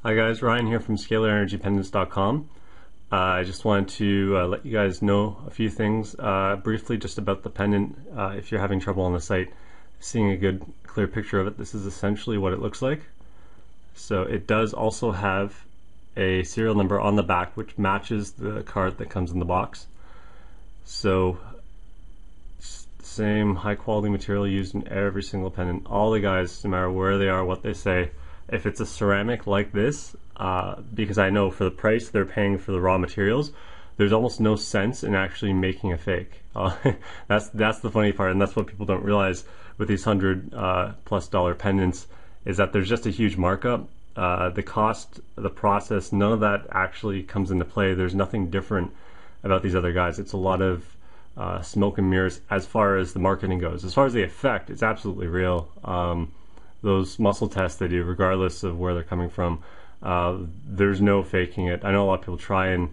Hi guys, Ryan here from ScalarEnergyPendants.com. I just wanted to let you guys know a few things briefly just about the pendant. If you're having trouble on the site seeing a good clear picture of it, this is essentially what it looks like. So it does also have a serial number on the back which matches the card that comes in the box. So same high quality material used in every single pendant. All the guys, no matter where they are, what they say, if it's a ceramic like this, because I know for the price they're paying for the raw materials, there's almost no sense in actually making a fake. That's the funny part, and that's what people don't realize with these $100+ pendants, is that there's just a huge markup. The cost, the process, none of that actually comes into play. There's nothing different about these other guys. It's a lot of smoke and mirrors as far as the marketing goes. As far as the effect, it's absolutely real. Those muscle tests they do, regardless of where they're coming from, there's no faking it. I know a lot of people try and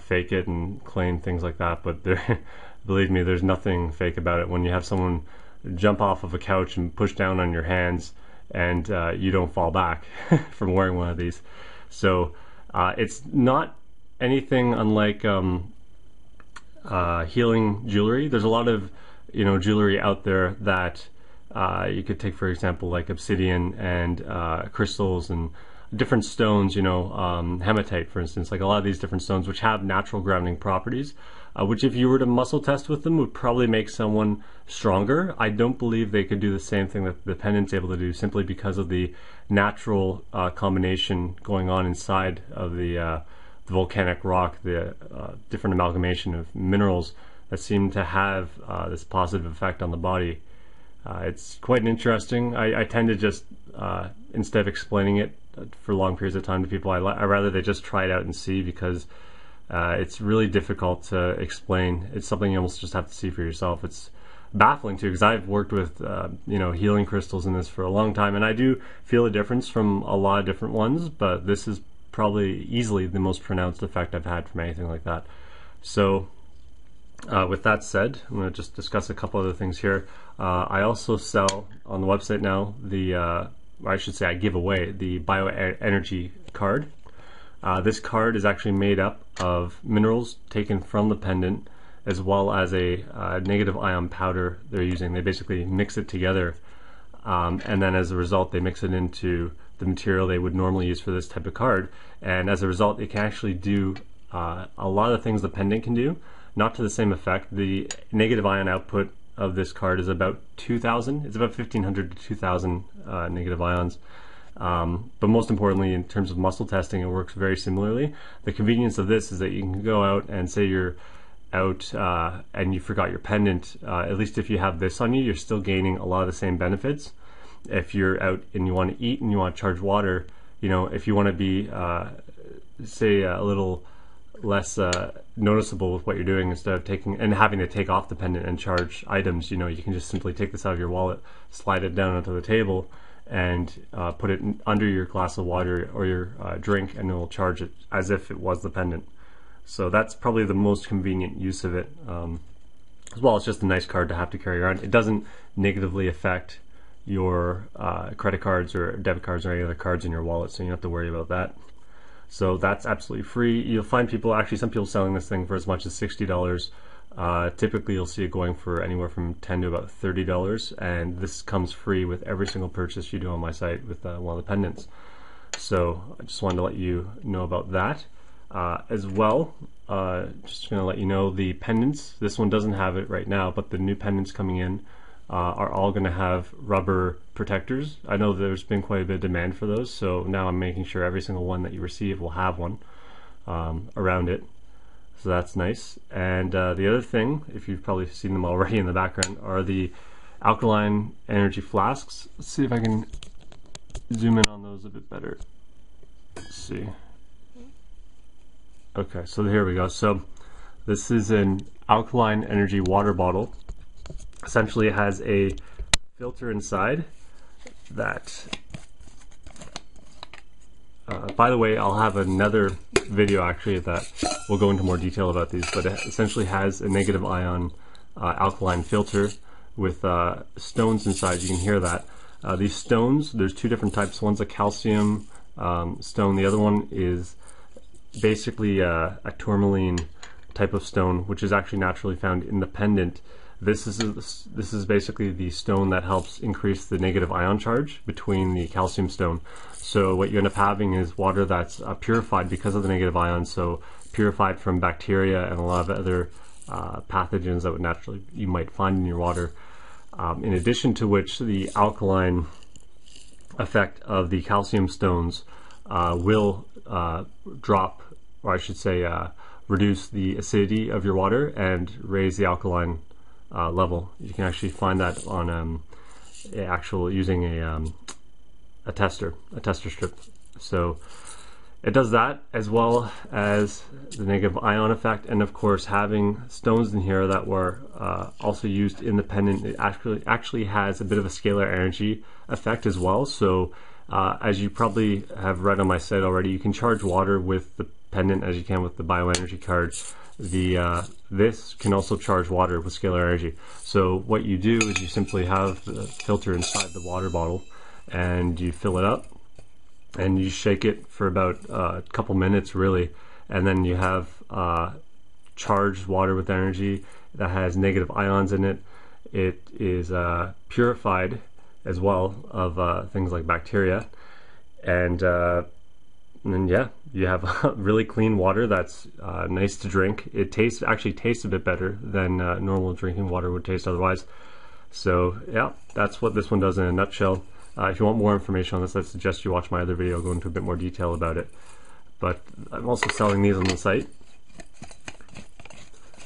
fake it and claim things like that, but believe me, there's nothing fake about it. When you have someone jump off of a couch and push down on your hands and you don't fall back from wearing one of these. So it's not anything unlike healing jewelry. There's a lot of jewelry out there that you could take, for example, like obsidian and crystals and different stones, hematite, for instance, like a lot of these different stones which have natural grounding properties, which if you were to muscle test with them would probably make someone stronger. I don't believe they could do the same thing that the pendant's able to do, simply because of the natural combination going on inside of the volcanic rock, the different amalgamation of minerals that seem to have this positive effect on the body. It's quite interesting. I tend to just, instead of explaining it for long periods of time to people, I rather they just try it out and see, because it's really difficult to explain. It's something you almost just have to see for yourself. It's baffling too, because I've worked with healing crystals in this for a long time, and I do feel a difference from a lot of different ones, but this is probably easily the most pronounced effect I've had from anything like that. So with that said, I'm going to just discuss a couple other things here. I also sell on the website now I should say I give away the bioenergy card. This card is actually made up of minerals taken from the pendant, as well as a negative ion powder they're using. They basically mix it together, and then as a result they mix it into the material they would normally use for this type of card, and as a result it can actually do a lot of things the pendant can do, not to the same effect. The negative ion output of this card is about 2,000. It's about 1,500 to 2,000 negative ions. But most importantly, in terms of muscle testing, it works very similarly. The convenience of this is that you can go out and say you're out and you forgot your pendant. At least if you have this on you, you're still gaining a lot of the same benefits. If you're out and you want to eat and you want to charge water, if you want to be, say, a little less noticeable with what you're doing, instead of having to take off the pendant and charge items, you can just simply take this out of your wallet, slide it down onto the table, and put it under your glass of water or your drink, and it will charge it as if it was the pendant. So that's probably the most convenient use of it. As well, it's just a nice card to have to carry around. It doesn't negatively affect your credit cards or debit cards or any other cards in your wallet, so you don't have to worry about that. So that's absolutely free. You'll find some people selling this thing for as much as $60. Typically you'll see it going for anywhere from $10 to about $30, and this comes free with every single purchase you do on my site with one of the pendants. So I just wanted to let you know about that. As well, just going to let you know the pendants, this one doesn't have it right now, but the new pendants coming in are all going to have rubber protectors. I know there's been quite a bit of demand for those, so now I'm making sure every single one that you receive will have one around it. So that's nice. And the other thing, if you've probably seen them already in the background, are the alkaline energy flasks. Let's see if I can zoom in on those a bit better. Let's see. Okay, so here we go. So this is an alkaline energy water bottle. Essentially it has a filter inside that, by the way, I'll have another video actually that will go into more detail about these, but it essentially has a negative ion alkaline filter with stones inside. You can hear that. These stones, there's two different types. One's a calcium stone. The other one is basically a tourmaline type of stone, which is actually naturally found in the Pendant. This is basically the stone that helps increase the negative ion charge between the calcium stone. So what you end up having is water that's purified because of the negative ions, so purified from bacteria and a lot of other pathogens that would naturally you might find in your water. In addition to which, the alkaline effect of the calcium stones will drop, or I should say reduce the acidity of your water and raise the alkaline level. You can actually find that on using a tester strip. So it does that, as well as the negative ion effect, and of course having stones in here that were also used in the Pendant. It actually has a bit of a scalar energy effect as well. So as you probably have read on my site already, you can charge water with the Pendant as you can with the bioenergy card. This can also charge water with scalar energy. So what you do is you simply have the filter inside the water bottle and you fill it up and you shake it for about a couple minutes really, and then you have charged water with energy that has negative ions in it. It is purified as well of things like bacteria, and then yeah, you have really clean water that's nice to drink. It actually tastes a bit better than normal drinking water would taste otherwise. So yeah, that's what this one does in a nutshell. If you want more information on this, I suggest you watch my other video. I'll go into a bit more detail about it. But I'm also selling these on the site.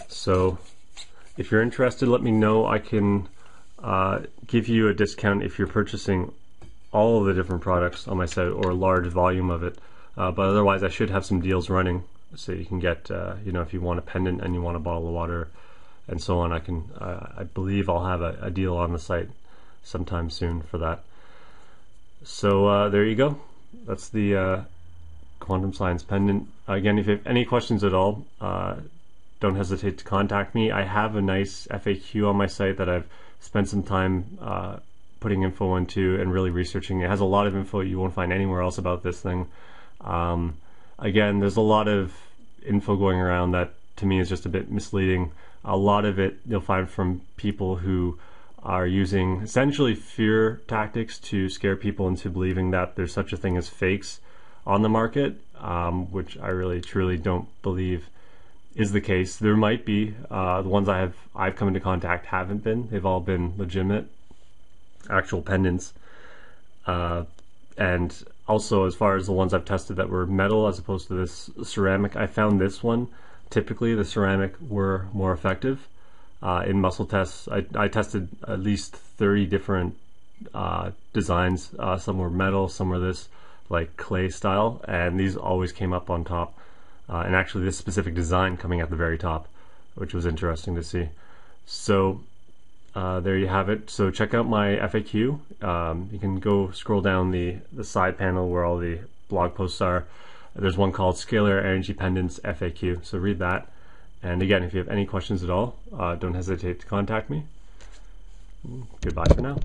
So if you're interested, let me know. I can give you a discount if you're purchasing all of the different products on my site or a large volume of it. But otherwise, I should have some deals running, so you can get, if you want a Pendant and you want a bottle of water and so on, I believe I'll have a deal on the site sometime soon for that. So there you go. That's the Quantum Science Pendant. Again, if you have any questions at all, don't hesitate to contact me. I have a nice FAQ on my site that I've spent some time putting info into and really researching. It has a lot of info you won't find anywhere else about this thing. Again, there's a lot of info going around that to me is just a bit misleading. A lot of it you'll find from people who are using essentially fear tactics to scare people into believing that there's such a thing as fakes on the market, which I really truly don't believe is the case. There might be. The ones I've come into contact haven't been. They've all been legitimate, actual pendants. And also, as far as the ones I've tested that were metal as opposed to this ceramic, I found this one, typically the ceramic were more effective. In muscle tests, I tested at least 30 different designs. Some were metal, some were this like clay style, and these always came up on top. And actually this specific design coming at the very top, which was interesting to see. So there you have it. So check out my FAQ. You can go scroll down the side panel where all the blog posts are. There's one called Scalar Energy Pendants FAQ, so read that. And again, if you have any questions at all, don't hesitate to contact me. Goodbye for now.